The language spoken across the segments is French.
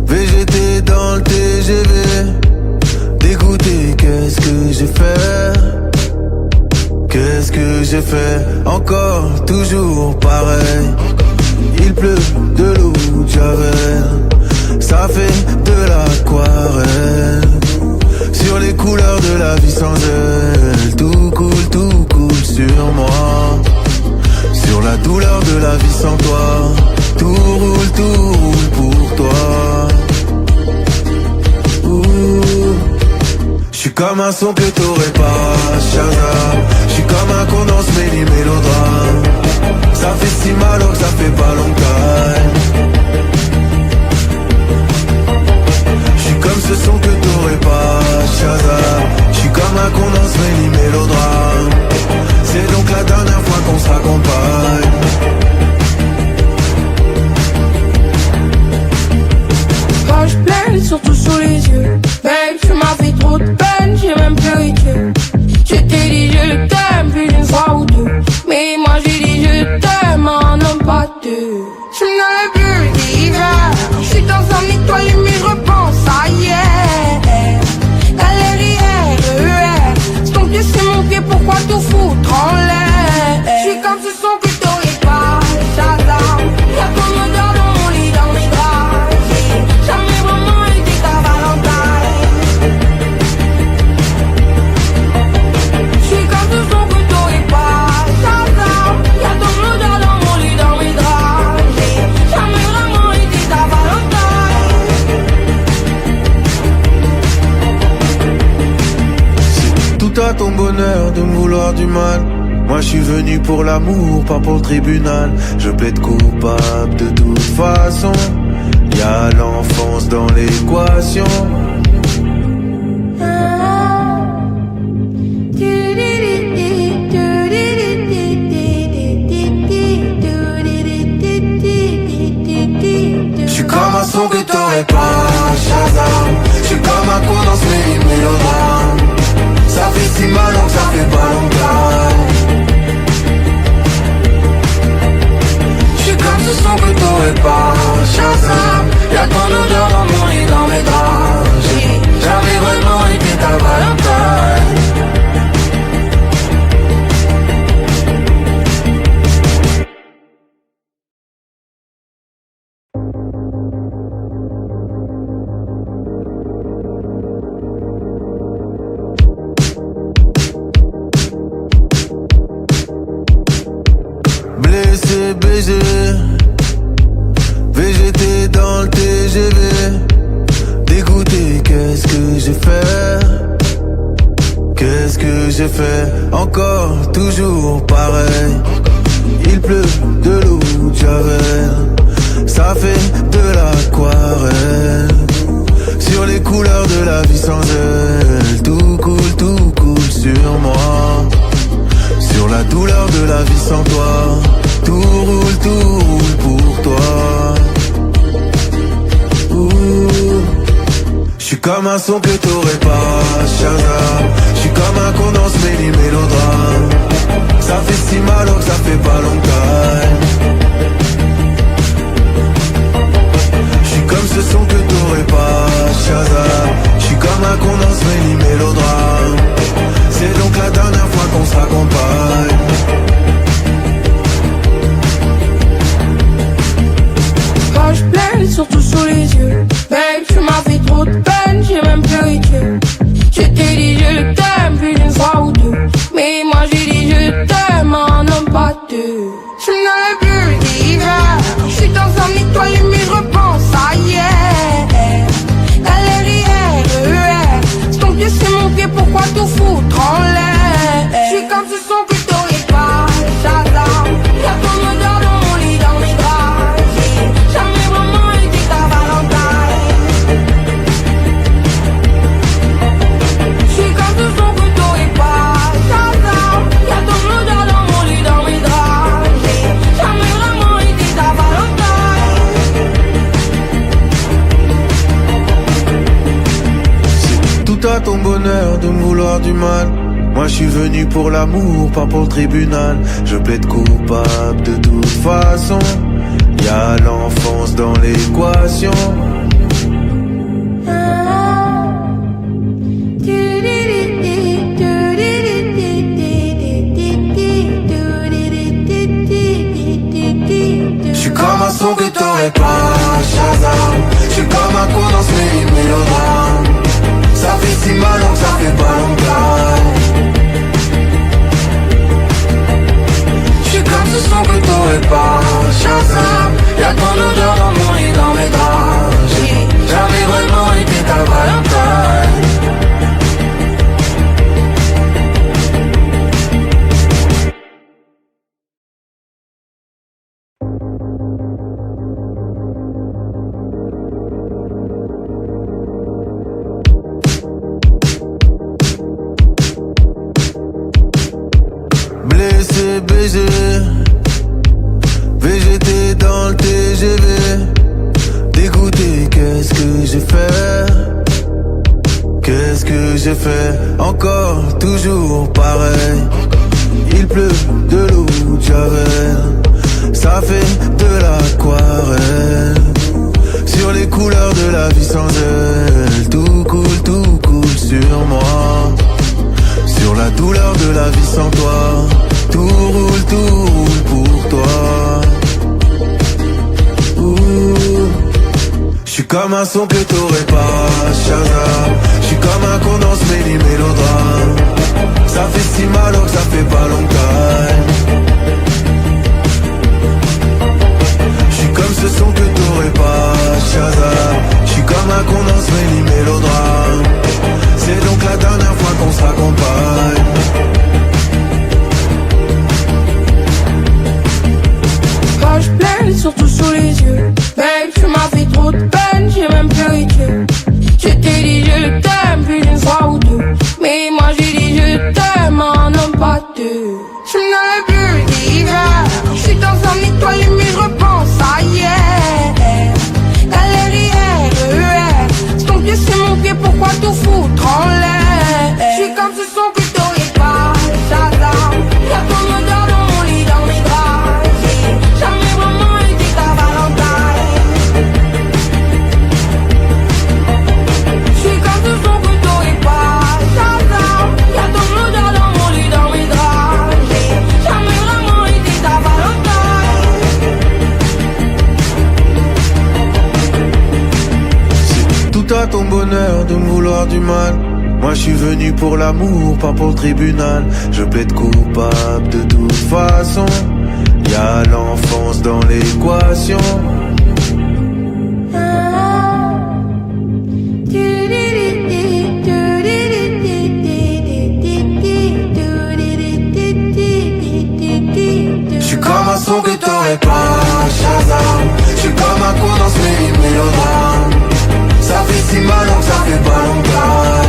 VGT dans le TGV. Dégoûté, qu'est-ce que j'ai fait? Qu'est-ce que j'ai fait? Encore, toujours pareil. Il pleut de l'eau de Javel. Ça fait de l'aquarelle. Sur les couleurs de la vie sans elle. Tout coule sur moi. Sur la douleur de la vie sans toi. Tout roule pour toi. J'suis comme un son que t'aurais pas, Shazam. J'suis comme un condensé mélodrame. Ça fait si mal que ça fait pas longtemps. J'suis comme ce son que t'aurais pas, Shazam. J'suis comme un condensé mélodrame. C'est donc la dernière fois qu'on se raccompagne. Quand je pleine, surtout sous les yeux. Babe, tu m'as fait trop de peine, j'ai même pleuré Dieu. Je t'ai dit je t'aime plus d'une fois ou deux. Mais moi j'ai dit je t'aime en homme pas deux. Je n'avais plus d'hiver. Je suis dans un étoile mais je repense à hier. Galère, c'est ton pied, c'est mon pied, pourquoi tout foutre en l'air? Je suis comme ce son que t'aurais pas, Shazam. Y'a ton odeur dans mon lit, dans mes draps. J'ai jamais vraiment été ta Valentine. Je suis comme ce son que t'aurais pas, Shazam. Y'a ton odeur dans mon lit, dans mes draps. J'ai jamais vraiment été ta Valentine. C'est tout à ton bonheur de me vouloir du mal. Moi je suis venu pour l'amour, pas pour le tribunal. Je plaide coupable de toute façon. Y'a l'enfance dans l'équation. J'suis comme un son que t'aurais pas, Shazam. J'suis comme un condensé mélodrame. Ça fait si mal que ça fait pas longtemps. J'suis comme ce son que t'aurais pas, Shazam. Y'a ton odeur dans mon lit, dans mes draps. J'ai jamais vraiment été ta Valentine. Blessé, BG, VGT dans le TGV. Dégoûté, qu'est-ce que j'ai fait? Qu'est-ce que j'ai fait? Encore, toujours pareil. Il pleut de l'eau de Javel. Ça fait de l'aquarelle. Sur les couleurs de la vie sans elle. Tout coule sur moi. Sur la douleur de la vie sans toi. Tout roule pour toi. J'suis comme un son que t'aurais pas, Shazam. J'suis comme un condensé mélodrame. Ça fait si mal que ça fait pas longtemps. J'suis comme ce son que t'aurais pas, Shazam. J'suis comme un condensé mélodrame. C'est donc la dernière fois qu'on se raccompagne. Quand je pleine, surtout sous les yeux. Babe, tu m'as fait trop de peine, j'ai même pleuré Dieu. Je t'ai dit je t'aime plus d'une fois ou deux. Mais moi j'ai dit je t'aime en homme pas deux. Je n'avais plus d'hiver. Je suis dans un étoile mais je repense à hier. Galère, c'est ton pied, c'est mon pied, pourquoi tout foutre en l'air? Je suis comme ce son que t'aurais pas, Shazam. Y'a ton odeur dans mon lit, dans mes draps. J'ai jamais vraiment été ta Valentine. Je suis comme ce son que t'aurais pas, Shazam. Y'a ton odeur dans mon lit, dans mes draps. J'ai jamais vraiment été ta Valentine. C'est tout à ton bonheur de me vouloir du mal. Moi je suis venu pour l'amour, pas pour le tribunal. Je plaide coupable de toute façon. Y'a l'enfance l'enfance dans l'équation. J'suis comme un son que t'aurais pas, Shazam. J'suis comme un con dans ce mélodrame. Ça fait si mal donc ça fait pas longtemps. J'suis comme ce son que t'aurais pas, Shazam. Y'a ton odeur dans mon lit, dans mes draps. J'ai jamais vraiment été ta Valentine. Blessé, baisé, VGT dans le TGV. Dégoûté, qu'est-ce que j'ai fait? Qu'est-ce que j'ai fait? Encore, toujours pareil. Il pleut de l'eau de Javel. Ça fait de l'aquarelle. Sur les couleurs de la vie sans elle. Tout coule sur moi. Sur la douleur de la vie sans toi. Tout roule pour toi. J'suis comme un son que t'aurais pas, Shazam. J'suis comme un con dans ce mélodrame. Ça fait si mal que ça fait pas longtemps. J'suis comme ce son que t'aurais pas, Shazam. J'suis comme un con dans ce mélodrame. C'est donc la dernière fois qu'on se raccompagne. Poche pleine, surtout sous les yeux. Babe, tu m'as fait trop de peine, j'ai même pleuré Dieu. Je t'ai dit je t'aime plus d'une fois ou deux. Mais moi j'ai dit je t'aime, un homme pas deux. Je n'avais plus d'hiver. Je suis dans un étoile mais je repense à hier. Galère, c'est ton pied, c'est mon pied, pourquoi tout foutre en l'air? Je suis comme ce son que t'aurais pas, Shazam. Y'a ton odeur dans mon lit, dans mes draps. J'ai jamais vraiment été ta Valentine. Je suis comme ce son que t'aurais pas, Shazam. Y'a ton odeur dans mon lit, dans mes draps. J'ai jamais vraiment été ta Valentine. C'est tout à ton bonheur de me vouloir du mal. Moi je suis venu pour l'amour, pas pour le tribunal. Je plaide coupable de toute façon. Y'a l'enfance dans l'équation. J'suis comme un son que t'aurais pas, Shazam. J'suis comme un con dans ce mélodrame. Ça fait si mal donc ça fait pas longtemps.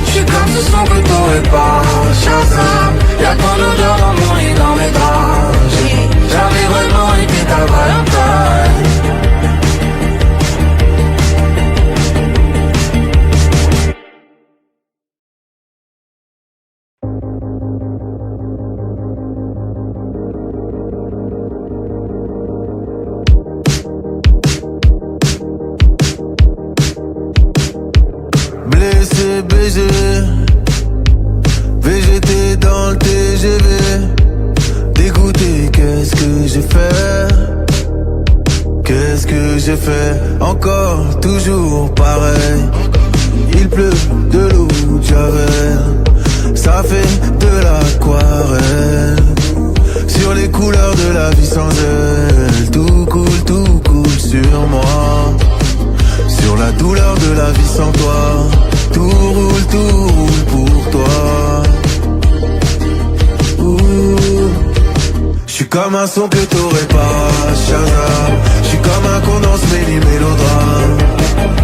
J'suis comme ce son que t'aurais pas, Shazam. Y'a ton odeur dans mon lit, dans mes draps. J'ai jamais vraiment été ta Valentine. Blessé, baisé, VGT dans le TGV. Dégoûté, qu'est-ce que j'ai fait? Qu'est-ce que j'ai fait? Encore, toujours pareil. Il pleut de l'eau de Javel. Ça fait de l'aquarelle. Sur les couleurs de la vie sans elle. Tout coule sur moi. Sur la douleur de la vie sans toi. Tout roule pour toi. J'suis comme un son que t'aurais pas, Shazam. J'suis comme un con dans ce mélodrame.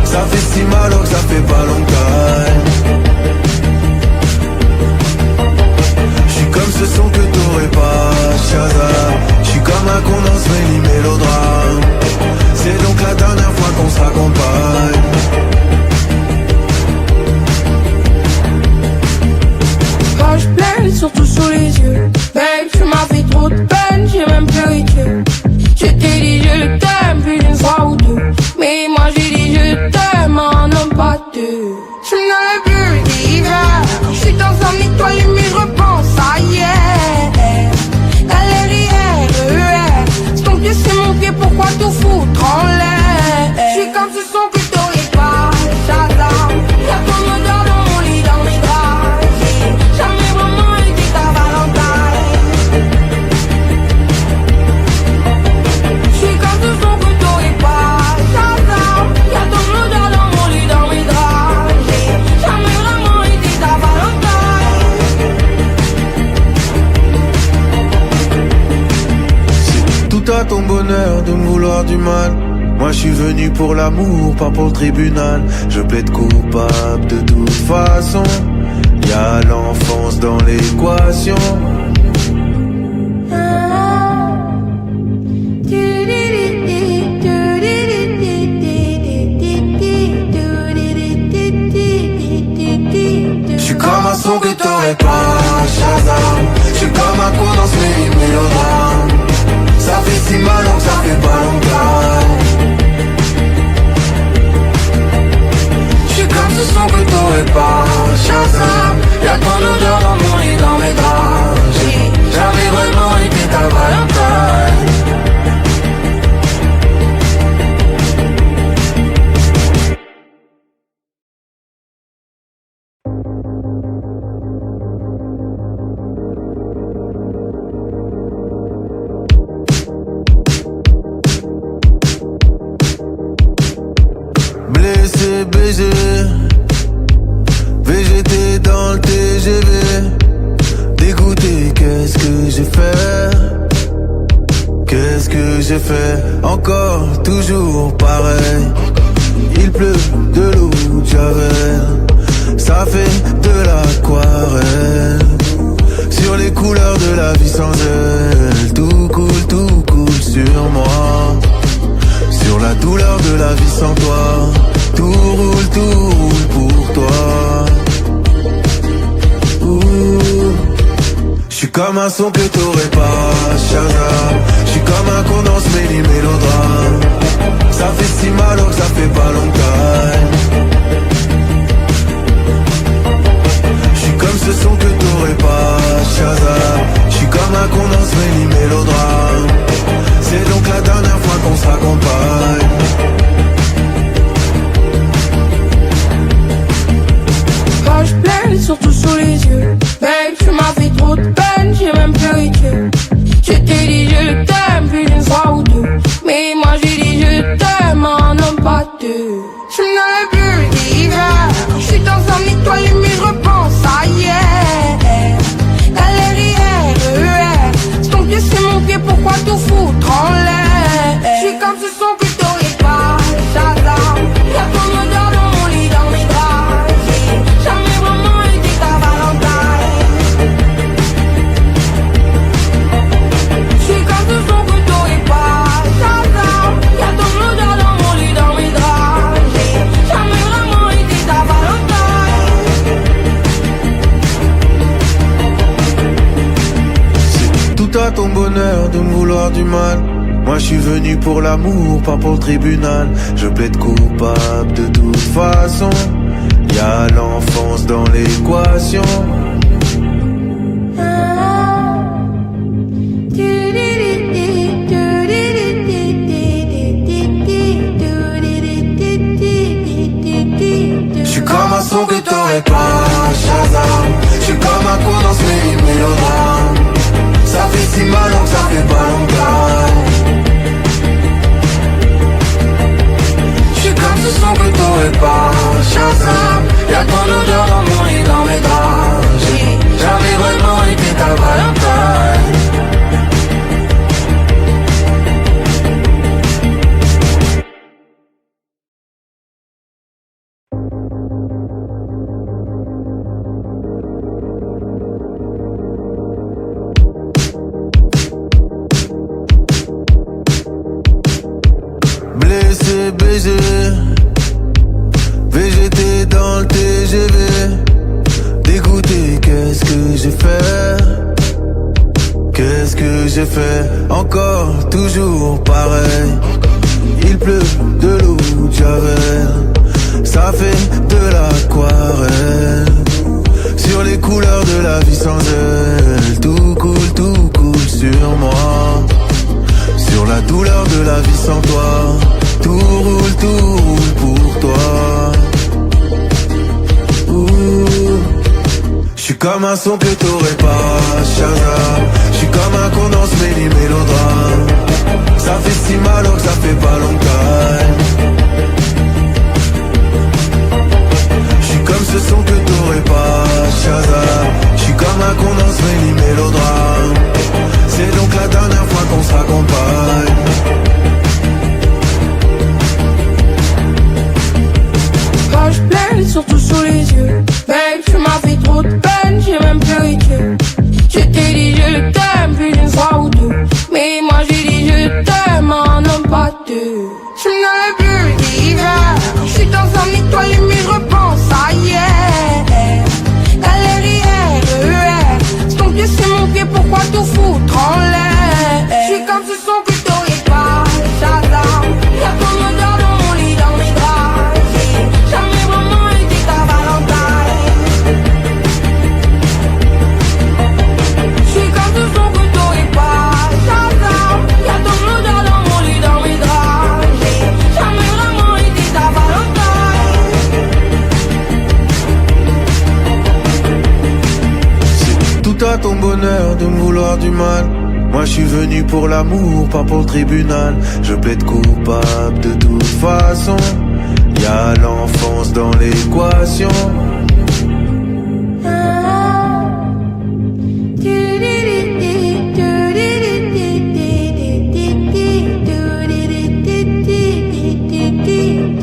Ça fait si mal que ça fait pas longtemps. J'suis comme ce son que t'aurais pas, Shazam. J'suis comme un con dans ce mélodrame. C'est donc la dernière fois qu'on se raccompagne. Poche pleine, surtout sous les yeux. Babe, tu m'as fait trop de peine, j'ai même vouloir du mal. Moi je suis venu pour l'amour, pas pour le tribunal. Je plaide coupable de toute façon. Y'a l'enfance dans l'équation. J'suis comme un son que t'aurais pas, Shazam. J'suis comme un con dans ce mélodrame. Ça fait si mal donc ça fait pas longtemps. J'suis comme ce son que t'aurais pas, Shazam. Y'a ton odeur dans mon lit, dans mes draps. J'ai jamais vraiment été ta Valentine. Blessé, baisé, VGT dans le TGV. Dégoûté, qu'est-ce que j'ai fait? Qu'est-ce que j'ai fait? Encore, toujours pareil. Il pleut de l'eau de Javel. Ça fait de l'aquarelle. Sur les couleurs de la vie sans elle. Tout coule sur moi. Sur la douleur de la vie sans toi. Tout roule pour toi. J'suis comme un son que t'aurais pas, Shazam. J'suis comme un con dans ce mélodrame. Ça fait si mal donc ça fait pas longtemps. J'suis comme ce son que t'aurais pas, Shazam. J'suis comme un con dans ce mélodrame. C'est donc la dernière fois qu'on se raccompagne. Page pleine, surtout sous les yeux. Babe, tu m'as fait trop de peine, j'ai même pleuré Dieu. Je t'ai dit je t'aime, plus d'une fois ou deux. Mais moi j'ai dit je t'aime, un homme pas deux. Je n'avais plus d'hiver. Je suis dans un étoile mais je repense à hier. Galère hier, c'est ton pied, c'est mon pied, pourquoi tout foutre en l'air? Je suis comme ce son que t'aurais pas, Shazam. Y'a ton odeur dans mon lit, dans mes draps. J'ai jamais vraiment été ta Valentine. Je suis comme ce son que t'aurais pas, Shazam. Y'a ton odeur dans mon lit, dans mes draps. J'ai jamais vraiment été ta Valentine. C'est tout à ton bonheur de me vouloir du mal. Moi je suis venu pour l'amour, pas pour le tribunal. Je plaide coupable de toute façon. Y'a l'enfance dans l'équation. J'suis comme un son que t'aurais pas, Shazam. J'suis comme un con dans ce mélodrame. Ça fait si mal donc ça fait pas longtemps. J'suis comme ce son que t'aurais pas, Shazam. Y'a ton odeur dans mon lit, dans mes draps. J'ai jamais vraiment été ta Valentine. Blessé, baisé, VGT dans le TGV. Dégoûté, qu'est-ce que j'ai fait? Qu'est-ce que j'ai fait? Encore, toujours pareil. Il pleut de l'eau de Javel. Ça fait de l'aquarelle. Sur les couleurs de la vie sans elle. Tout coule sur moi. Sur la douleur de la vie sans toi. Tout roule pour toi. J'suis comme un son que t'aurais pas, Shazam. J'suis comme un con dans ce mélodrame. Ça fait si mal donc ça fait pas longtemps. J'suis comme ce son que t'aurais pas, Shazam. J'suis comme un con dans ce mélodrame. C'est donc la dernière fois qu'on se raccompagne. à ton bonheur de me vouloir du mal. Moi je suis venu pour l'amour, pas pour le tribunal. Je plaide coupable de toute façon. Y'a l'enfance dans l'équation.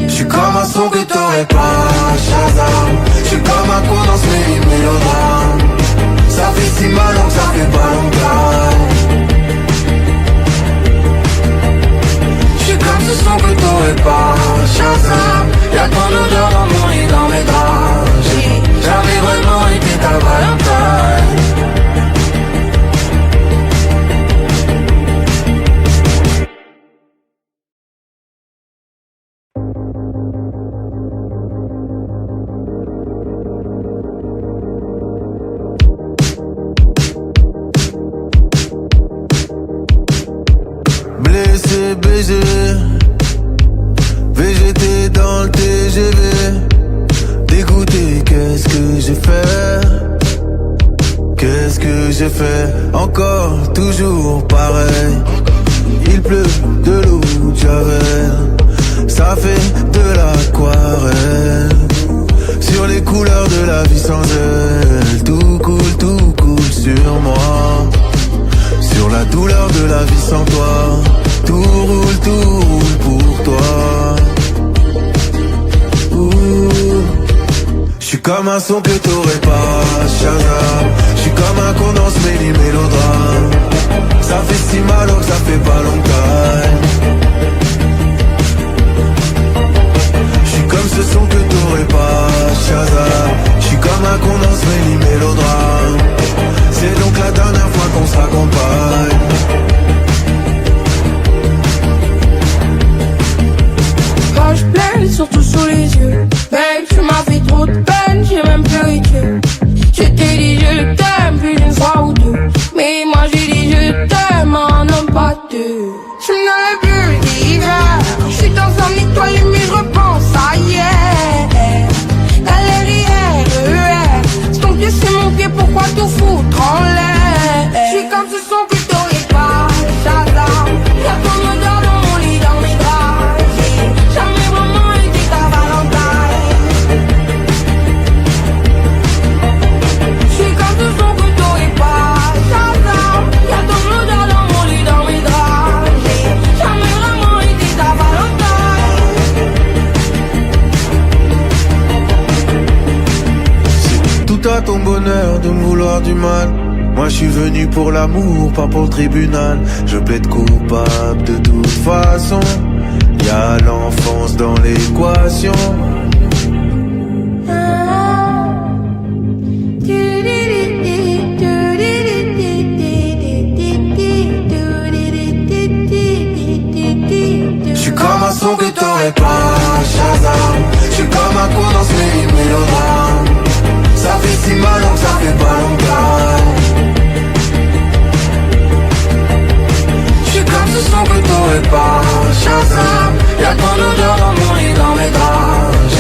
J'suis comme un son que t'aurais pas, Shazam. J'suis comme un con dans ce mélodrame. Ça fait si mal donc ça fait pas longtemps. J'suis comme ce son que t'aurais pas, Shazam. Y'a ton odeur dans mon lit, dans mes draps. J'ai jamais vraiment été ta Valentine. Blessé, BG, VGT dans le TGV. Dégoûté, qu'est-ce que j'ai fait? Qu'est-ce que j'ai fait? Encore, toujours pareil. Il pleut de l'eau de Javel. Ça fait de l'aquarelle. Sur les couleurs de la vie sans elle. Tout coule sur moi. Sur la douleur de la vie sans toi. Tout roule pour toi. J'suis comme un son que t'aurais pas, Shazam. J'suis comme un con dans ce mélodrame. Ça fait si mal que ça fait pas longtemps. J'suis comme ce son que t'aurais pas, Shazam. J'suis comme un con dans ce mélodrame. C'est donc la dernière fois qu'on se raccompagne. Roche pleine, surtout sous les yeux. Babe, tu m'as fait trop de peine, j'ai même pleuré Dieu. Je t'ai dit je t'aime plus d'une fois ou deux. Mais moi j'ai dit je t'aime, un homme pas deux. Je n'avais plus d'hiver. Je suis dans un étoile mais je repense à hier. Galère, c'est ton pied, c'est mon pied, pourquoi tout foutre en l'air? Je suis comme ce son que t'aurais pas, Shazam. Y'a ton odeur dans mon lit, dans mes draps. J'ai jamais vraiment été ta Valentine. Je suis comme ce son que t'aurais pas, Shazam. Y'a ton odeur dans mon lit, dans mes draps. J'ai jamais vraiment été ta Valentine. C'est tout à ton bonheur de me vouloir du mal. Moi je suis venu pour l'amour, pas pour le tribunal. Je plaide coupable de toute façon. Y'a l'enfance dans l'équation. J'suis comme un son que t'aurais pas, Shazam. J'suis comme un con dans ce mélodrame. Ça fait si mal donc ça fait pas longtemps. J'suis comme ce son que t'aurais pas, Shazam. Y'a ton odeur dans mon lit, dans mes draps.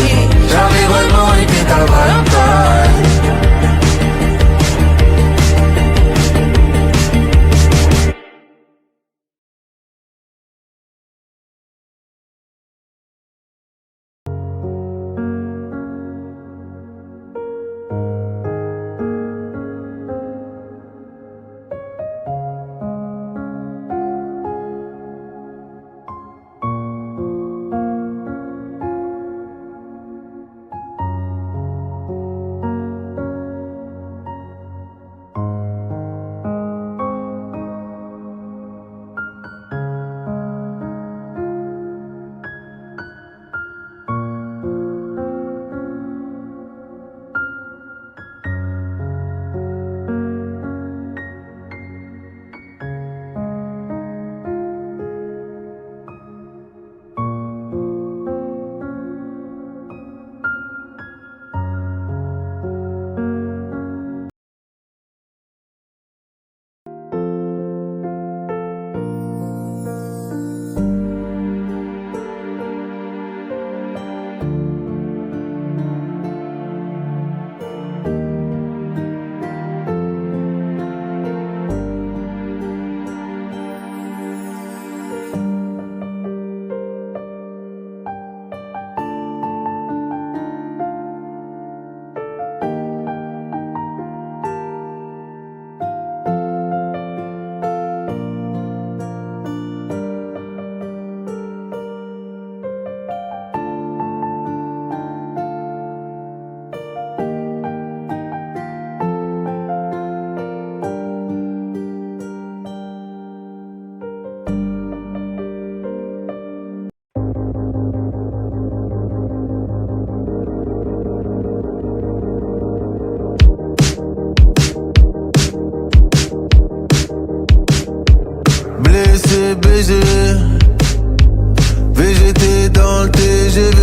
VGT dans le TGV.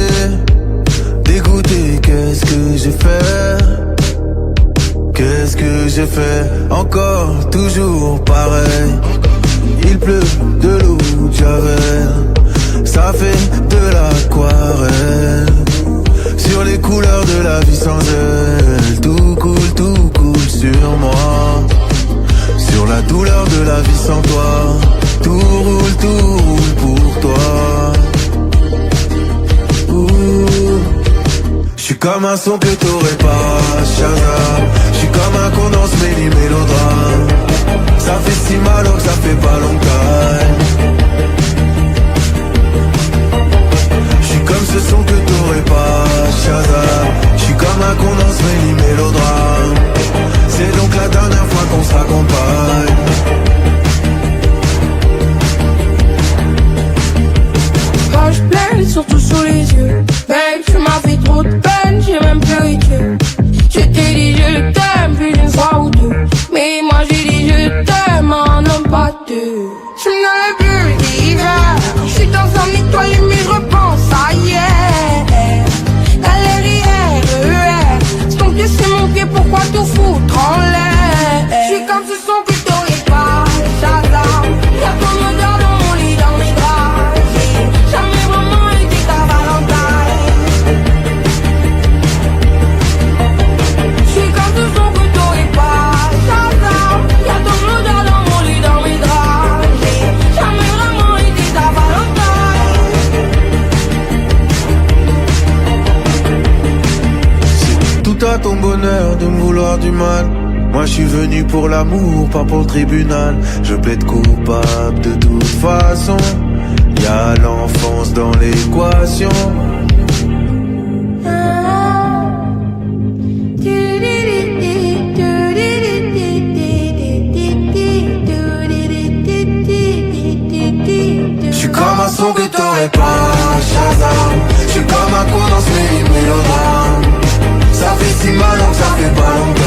Dégoûté, qu'est-ce que j'ai fait? Qu'est-ce que j'ai fait? Encore, toujours pareil. Il pleut de l'eau de Javel, ça fait de l'aquarelle. Sur les couleurs de la vie sans elle, tout coule sur moi. Sur la douleur de la vie sans toi, tout roule pour toi. J'suis comme un son que t'aurais pas, Shazam. J'suis comme un condensé mélodrame. Ça fait si mal que ça fait pas longtemps. J'suis comme ce son que t'aurais pas, Shazam. J'suis comme un condensé mélodrame. C'est donc la dernière fois qu'on se raccompagne. Quand je pleure, surtout sous les yeux. Babe, tu m'as fait trop de peine, j'ai même pleuré. Je t'ai dit je t'aime plus d'une fois ou deux. Mais moi j'ai dit je t'aime en homme pas deux. Je n'avais plus d'hiver. Je suis dans un étoile mais je repense à hier. Galère, c'est ton pied, c'est mon pied, pourquoi tout foutre en l'air? Je suis comme ce son que t'aurais pas, Shazam. Y'a ton odeur dans mon lit, dans mes draps. J'ai jamais vraiment été ta Valentine. Je suis comme ce son que t'aurais pas, Shazam. Y'a ton odeur dans mon lit, dans mes draps. J'ai jamais vraiment été ta Valentine. C'est tout à ton bonheur de me vouloir du mal. Moi je suis venu pour l'amour, pas pour le tribunal. Je plaide coupable de toute façon. Y'a l'enfance dans l'équation. J'suis comme un son que t'aurais pas, Shazam. J'suis comme un condensé mélodrame. Ça fait si mal que ça fait pas longtemps.